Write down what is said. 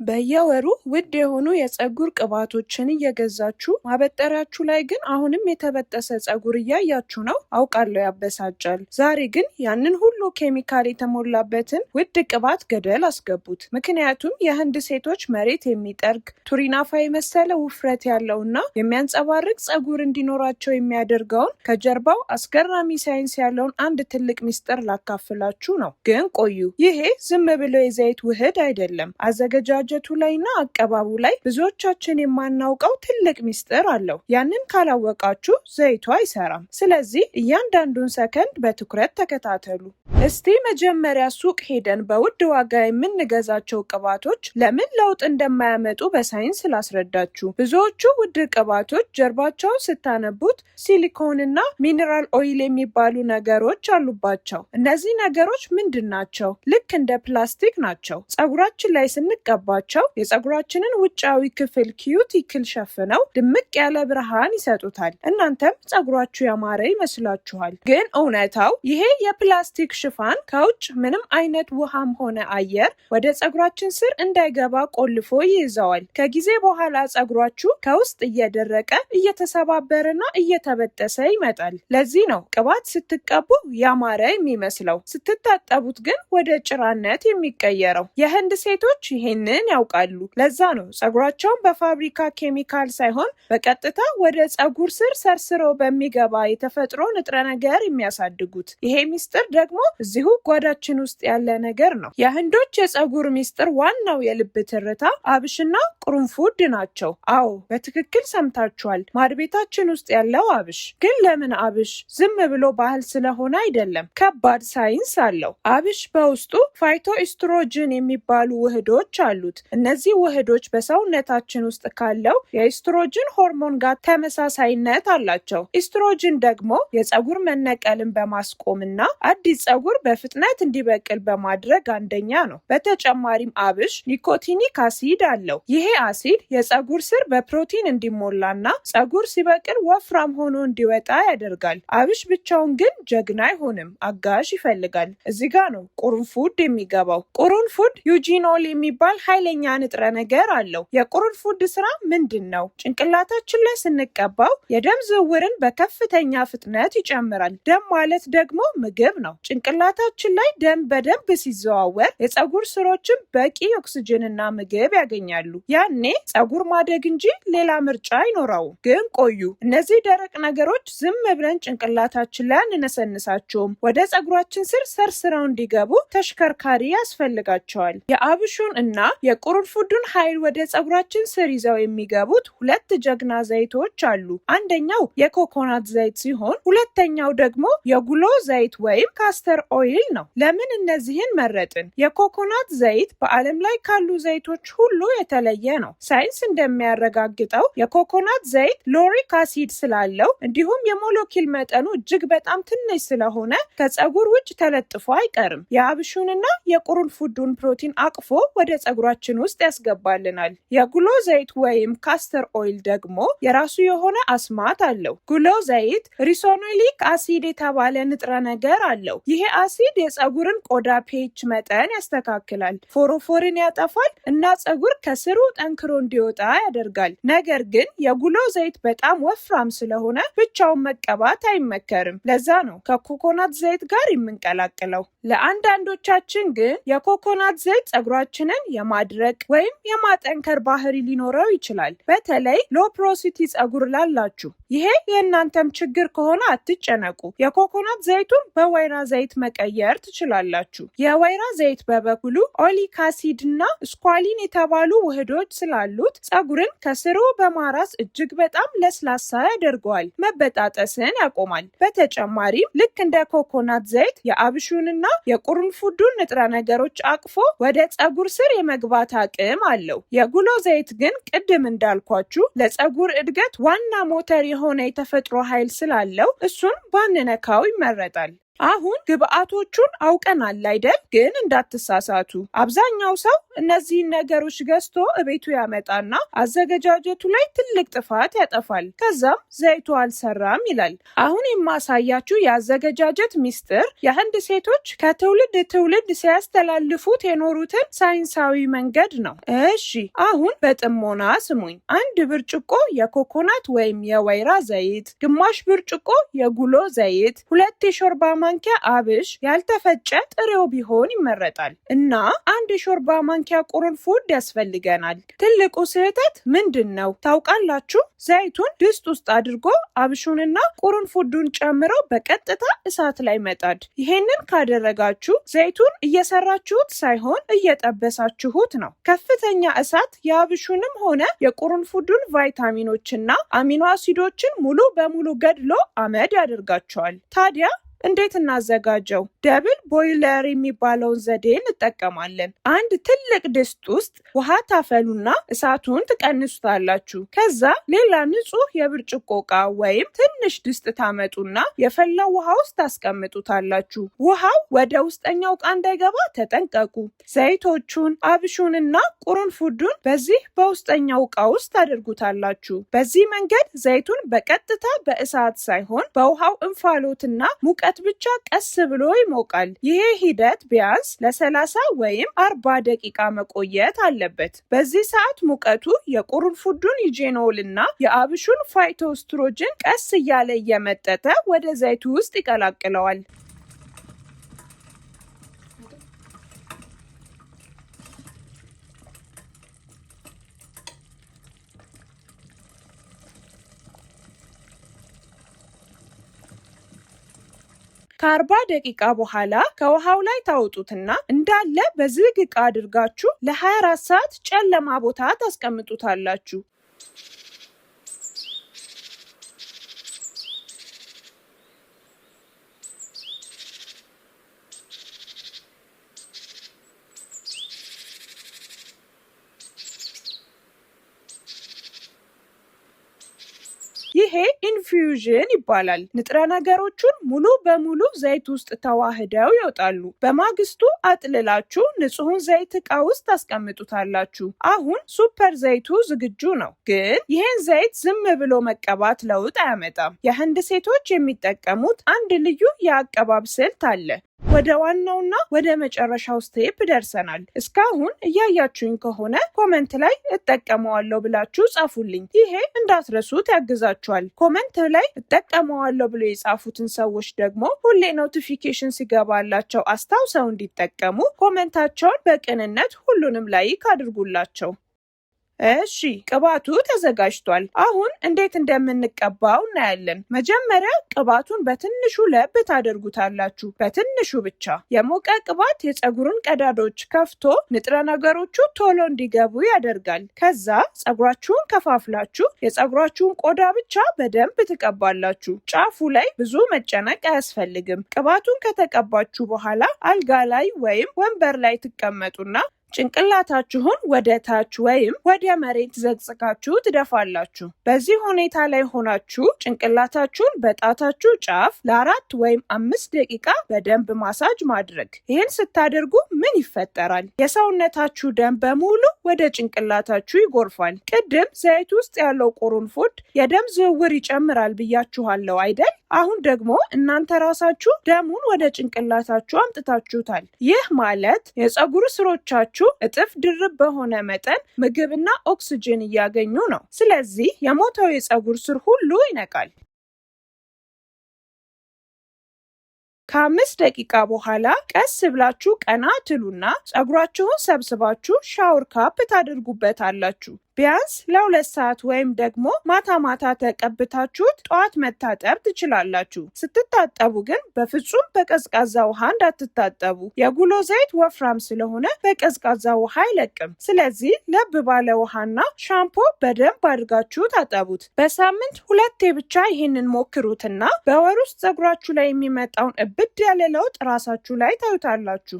በየወሩ ውድ የሆኑ የፀጉር ቅባቶችን እየገዛችሁ ማበጠሪያችሁ ላይ ግን አሁንም የተበጠሰ ፀጉር እያያችሁ ነው። አውቃለሁ ያበሳጫል። ዛሬ ግን ያንን ሁሉ ኬሚካል የተሞላበትን ውድ ቅባት ገደል አስገቡት። ምክንያቱም የህንድ ሴቶች መሬት የሚጠርግ ቱሪናፋ የመሰለ ውፍረት ያለውና የሚያንጸባርቅ ፀጉር እንዲኖራቸው የሚያደርገውን ከጀርባው አስገራሚ ሳይንስ ያለውን አንድ ትልቅ ሚስጥር ላካፍላችሁ ነው። ግን ቆዩ፣ ይሄ ዝም ብሎ የዘይት ውህድ አይደለም። አዘገጃጀቱ ላይና አቀባቡ ላይ ብዙዎቻችን የማናውቀው ትልቅ ሚስጥር አለው። ያንን ካላወቃችሁ ዘይቱ አይሰራም። ስለዚህ እያንዳንዱን ሰከንድ በትኩረት ተከታተሉ። እስቲ መጀመሪያ ሱቅ ሄደን በውድ ዋጋ የምንገዛቸው ቅባቶች ለምን ለውጥ እንደማያመጡ በሳይንስ ላስረዳችሁ። ብዙዎቹ ውድ ቅባቶች ጀርባቸውን ስታነቡት ሲሊኮንና ሚነራል ኦይል የሚባሉ ነገሮች አሉባቸው። እነዚህ ነገሮች ምንድን ናቸው? ልክ እንደ ፕላስቲክ ናቸው። ፀጉራችን ላይ ስንቀባቸው የፀጉራችንን ውጫዊ ክፍል ኪዩቲክል ሸፍነው ድምቅ ያለ ብርሃን ይሰጡታል። እናንተም ፀጉራችሁ ያማረ ይመስላችኋል። ግን እውነታው ይሄ የፕላስቲክ ሽፋን ከውጭ ምንም አይነት ውሃም ሆነ አየር ወደ ፀጉራችን ስር እንዳይገባ ቆልፎ ይይዘዋል። ከጊዜ በኋላ ፀጉራችሁ ከውስጥ እየደረቀ እየተሰባበረና እየተበጠሰ ይመጣል። ለዚህ ነው ቅባት ስትቀቡ ያማረ የሚመስለው፣ ስትታጠቡት ግን ወደ ጭራነት የሚቀየረው። የህንድ ሴቶች ይሄንን ያውቃሉ። ለዛ ነው ፀጉራቸውን በፋብሪካ ኬሚካል ሳይሆን በቀጥታ ወደ ፀጉር ስር ሰርስረው በሚገባ የተፈጥሮ ንጥረ ነገር የሚያሳድጉት። ይሄ ሚስጥር ደግሞ እዚሁ ጓዳችን ውስጥ ያለ ነገር ነው። የህንዶች የፀጉር ሚስጥር ዋናው የልብ ትርታ አብሽና ቁርንፉድ ናቸው። አዎ በትክክል ሰምታችኋል። ማድቤታችን ውስጥ ያለው አብሽ። ግን ለምን አብሽ? ዝም ብሎ ባህል ስለሆነ አይደለም። ከባድ ሳይንስ አለው። አብሽ በውስጡ ፋይቶ ኢስትሮጅን የሚባሉ ውህዶች አሉት። እነዚህ ውህዶች በሰውነታችን ውስጥ ካለው የኢስትሮጅን ሆርሞን ጋር ተመሳሳይነት አላቸው። ኢስትሮጅን ደግሞ የፀጉር መነቀልን በማስቆምና አዲስ ፀጉር በፍጥነት እንዲበቅል በማድረግ አንደኛ ነው። በተጨማሪም አብሽ ኒኮቲኒክ አሲድ አለው። ይሄ አሲድ የፀጉር ስር በፕሮቲን እንዲሞላና ፀጉር ሲበቅል ወፍራም ሆኖ እንዲወጣ ያደርጋል። አብሽ ብቻውን ግን ጀግና አይሆንም፣ አጋዥ ይፈልጋል። እዚህ ጋ ነው ቁርንፉድ የሚገባው። ቁርንፉድ ዩጂኖል የሚባል ኃይለኛ ንጥረ ነገር አለው። የቁርንፉድ ስራ ምንድን ነው? ጭንቅላታችን ላይ ስንቀባው የደም ዝውውርን በከፍተኛ ፍጥነት ይጨምራል። ደም ማለት ደግሞ ምግብ ነው። ጭንቅላታችን ላይ ደም በደንብ ሲዘዋወር የፀጉር ስሮችን በቂ ኦክስጅንና ምግብ ያገኛሉ። ያኔ ፀጉር ማደግ እንጂ ሌላ ምርጫ አይኖረውም። ግን ቆዩ፣ እነዚህ ደረቅ ነገሮች ዝም ብለን ጭንቅላታችን ላይ አንነሰንሳቸውም። ወደ ፀጉራችን ስር ሰርስረው እንዲገቡ ተሽከርካሪ ያስፈልጋቸዋል። የአብሹን እና የቁርንፉዱን ኃይል ወደ ፀጉራችን ስር ይዘው የሚገቡት ሁለት ጀግና ዘይቶች አሉ። አንደኛው የኮኮናት ዘይት ሲሆን ሁለተኛው ደግሞ የጉሎ ዘይት ወይም ካስተር ኦይል ነው። ለምን እነዚህን መረጥን? የኮኮናት ዘይት በዓለም ላይ ካሉ ዘይቶች ሁሉ የተለየ ነው። ሳይንስ እንደሚያረጋግጠው የኮኮናት ዘይት ሎሪክ አሲድ ስላለው እንዲሁም የሞለኪል መጠኑ እጅግ በጣም ትንሽ ስለሆነ ከፀጉር ውጭ ተለጥፎ አይቀርም። የአብሹንና የቁርንፉዱን ፕሮቲን አቅፎ ወደ ፀጉራችን ውስጥ ያስገባልናል። የጉሎ ዘይት ወይም ካስተር ኦይል ደግሞ የራሱ የሆነ አስማት አለው። ጉሎ ዘይት ሪሶኖሊክ አሲድ የተባለ ንጥረ ነገር አለው። ይሄ አሲድ የፀጉርን ቆዳ ፒኤች መጠን ያስተካክላል፣ ፎሮፎርን ያጠፋል እና ፀጉር ከስሩ ጠንክሮ እንዲወጣ ያደርጋል። ነገር ግን የጉሎ ዘይት በጣም ወፍራም ስለሆነ ብቻውን መቀባት አይመከርም። ለዛ ነው ከኮኮናት ዘይት ጋር የምንቀላቅለው። ለአንዳንዶቻችን ግን የኮኮናት ዘይት ፀጉራችንን የማድረቅ ወይም የማጠንከር ባህሪ ሊኖረው ይችላል። በተለይ ሎ ፖሮሲቲ ፀጉር ላላችሁ። ይሄ የእናንተም ችግር ከሆነ አትጨነቁ። የኮኮናት ዘይቱን በወይራ ዘይት መቀየር ትችላላችሁ። የወይራ ዘይት በበኩሉ ኦሊክ አሲድ እና ስኳሊን የተባሉ ውህዶች ስላሉት ፀጉርን ከስሩ በማራስ እጅግ በጣም ለስላሳ ያደርገዋል፣ መበጣጠስን ያቆማል። በተጨማሪም ልክ እንደ ኮኮናት ዘይት የአብሹንና የቁርንፉዱን ንጥረ ነገሮች አቅፎ ወደ ፀጉር ስር የመግባት አቅም አለው። የጉሎ ዘይት ግን ቅድም እንዳልኳችሁ ለፀጉር እድገት ዋና ሞተር የሆነ የተፈጥሮ ኃይል ስላለው እሱን ባንነካው ይመረጣል። አሁን ግብአቶቹን አውቀናል አይደል? ግን እንዳትሳሳቱ፣ አብዛኛው ሰው እነዚህን ነገሮች ገዝቶ እቤቱ ያመጣና አዘገጃጀቱ ላይ ትልቅ ጥፋት ያጠፋል። ከዛም ዘይቱ አልሰራም ይላል። አሁን የማሳያችሁ የአዘገጃጀት ሚስጥር የህንድ ሴቶች ከትውልድ ትውልድ ሲያስተላልፉት የኖሩትን ሳይንሳዊ መንገድ ነው። እሺ አሁን በጥሞና ስሙኝ። 1 ብርጭቆ የኮኮናት ወይም የወይራ ዘይት፣ ግማሽ ብርጭቆ የጉሎ ዘይት፣ 2 የሾርባ ማንኪያ አብሽ ያልተፈጨ ጥሬው ቢሆን ይመረጣል እና 1 የሾርባ ማንኪያ ቁርንፉድ ያስፈልገናል። ትልቁ ስህተት ምንድን ነው ታውቃላችሁ? ዘይቱን ድስት ውስጥ አድርጎ አብሹንና ቁርንፉዱን ጨምሮ በቀጥታ እሳት ላይ መጣድ። ይሄንን ካደረጋችሁ ዘይቱን እየሰራችሁት ሳይሆን እየጠበሳችሁት ነው። ከፍተኛ እሳት የአብሹንም ሆነ የቁርንፉዱን ቫይታሚኖችና አሚኖ አሲዶችን ሙሉ በሙሉ ገድሎ አመድ ያደርጋቸዋል። ታዲያ እንዴት እናዘጋጀው? ደብል ቦይለር የሚባለውን ዘዴ እንጠቀማለን። 1 ትልቅ ድስት ውስጥ ውሃ ታፈሉና እሳቱን ትቀንሱታላችሁ። ከዛ ሌላ ንጹህ የብርጭቆ ዕቃ ወይም ትንሽ ድስት ታመጡና የፈላው ውሃ ውስጥ ታስቀምጡታላችሁ። ውሃው ወደ ውስጠኛው ዕቃ እንዳይገባ ተጠንቀቁ። ዘይቶቹን፣ አብሹንና ቁርንፉዱን በዚህ በውስጠኛው ዕቃ ውስጥ ታደርጉታላችሁ። በዚህ መንገድ ዘይቱን በቀጥታ በእሳት ሳይሆን በውሃው እንፋሎትና ሙቀት ብቻ ቀስ ብሎ ይሞቃል። ይሄ ሂደት ቢያንስ ለ30 ወይም 40 ደቂቃ መቆየት አለበት። በዚህ ሰዓት ሙቀቱ የቁርንፉዱን ኢጄኖልና የአብሹን ፋይቶስትሮጅን ቀስ እያለ እየመጠጠ ወደ ዘይቱ ውስጥ ይቀላቅለዋል። ከ40 ደቂቃ በኋላ ከውሃው ላይ ታወጡትና እንዳለ በዝግ ዕቃ አድርጋችሁ ለ24 ሰዓት ጨለማ ቦታ ታስቀምጡታላችሁ። ይሄ ኢንፊውዥን ይባላል። ንጥረ ነገሮቹን ሙሉ በሙሉ ዘይት ውስጥ ተዋህደው ይወጣሉ። በማግስቱ አጥልላችሁ ንጹህን ዘይት ዕቃ ውስጥ ታስቀምጡታላችሁ። አሁን ሱፐር ዘይቱ ዝግጁ ነው። ግን ይሄን ዘይት ዝም ብሎ መቀባት ለውጥ አያመጣም። የህንድ ሴቶች የሚጠቀሙት አንድ ልዩ የአቀባብ ስልት አለ። ወደ ዋናውና ወደ መጨረሻው ስቴፕ ደርሰናል። እስካሁን እያያችሁኝ ከሆነ ኮመንት ላይ እጠቀመዋለሁ ብላችሁ ጻፉልኝ። ይሄ እንዳትረሱት ያግዛችኋል። ኮመንት ላይ እጠቀመዋለሁ ብሎ የጻፉትን ሰዎች ደግሞ ሁሌ ኖቲፊኬሽን ሲገባላቸው አስታውሰው እንዲጠቀሙ ኮመንታቸውን በቅንነት ሁሉንም ላይክ አድርጉላቸው። እሺ ቅባቱ ተዘጋጅቷል። አሁን እንዴት እንደምንቀባው እናያለን። መጀመሪያ ቅባቱን በትንሹ ለብ ታደርጉታላችሁ፣ በትንሹ ብቻ። የሞቀ ቅባት የፀጉርን ቀዳዳዎች ከፍቶ ንጥረ ነገሮቹ ቶሎ እንዲገቡ ያደርጋል። ከዛ ፀጉራችሁን ከፋፍላችሁ የፀጉራችሁን ቆዳ ብቻ በደንብ ትቀባላችሁ። ጫፉ ላይ ብዙ መጨነቅ አያስፈልግም። ቅባቱን ከተቀባችሁ በኋላ አልጋ ላይ ወይም ወንበር ላይ ትቀመጡና ጭንቅላታችሁን ወደ ታች ወይም ወደ መሬት ዘቅዝቃችሁ ትደፋላችሁ። በዚህ ሁኔታ ላይ ሆናችሁ ጭንቅላታችሁን በጣታችሁ ጫፍ ለ4 ወይም 5 ደቂቃ በደንብ ማሳጅ ማድረግ። ይህን ስታደርጉ ምን ይፈጠራል? የሰውነታችሁ ደም በሙሉ ወደ ጭንቅላታችሁ ይጎርፋል። ቅድም ዘይት ውስጥ ያለው ቁርንፉድ የደም ዝውውር ይጨምራል ብያችኋለሁ አይደል? አሁን ደግሞ እናንተ ራሳችሁ ደሙን ወደ ጭንቅላታችሁ አምጥታችሁታል። ይህ ማለት የፀጉር ስሮቻችሁ እጥፍ ድርብ በሆነ መጠን ምግብና ኦክስጅን እያገኙ ነው። ስለዚህ የሞተው የፀጉር ስር ሁሉ ይነቃል። ከ5 ደቂቃ በኋላ ቀስ ብላችሁ ቀና ትሉና ፀጉራችሁን ሰብስባችሁ ሻወር ካፕ ታደርጉበታላችሁ። ቢያንስ ለ2 ሰዓት ወይም ደግሞ ማታ ማታ ተቀብታችሁት ጠዋት መታጠብ ትችላላችሁ። ስትታጠቡ ግን በፍጹም በቀዝቃዛ ውሃ እንዳትታጠቡ። የጉሎ ዘይት ወፍራም ስለሆነ በቀዝቃዛ ውሃ አይለቅም። ስለዚህ ለብ ባለ ውሃና ሻምፖ በደንብ አድርጋችሁ ታጠቡት። በሳምንት 2 ብቻ ይህንን ሞክሩትና በወር ውስጥ ፀጉራችሁ ላይ የሚመጣውን እብድ ያለ ለውጥ ራሳችሁ ላይ ታዩታላችሁ።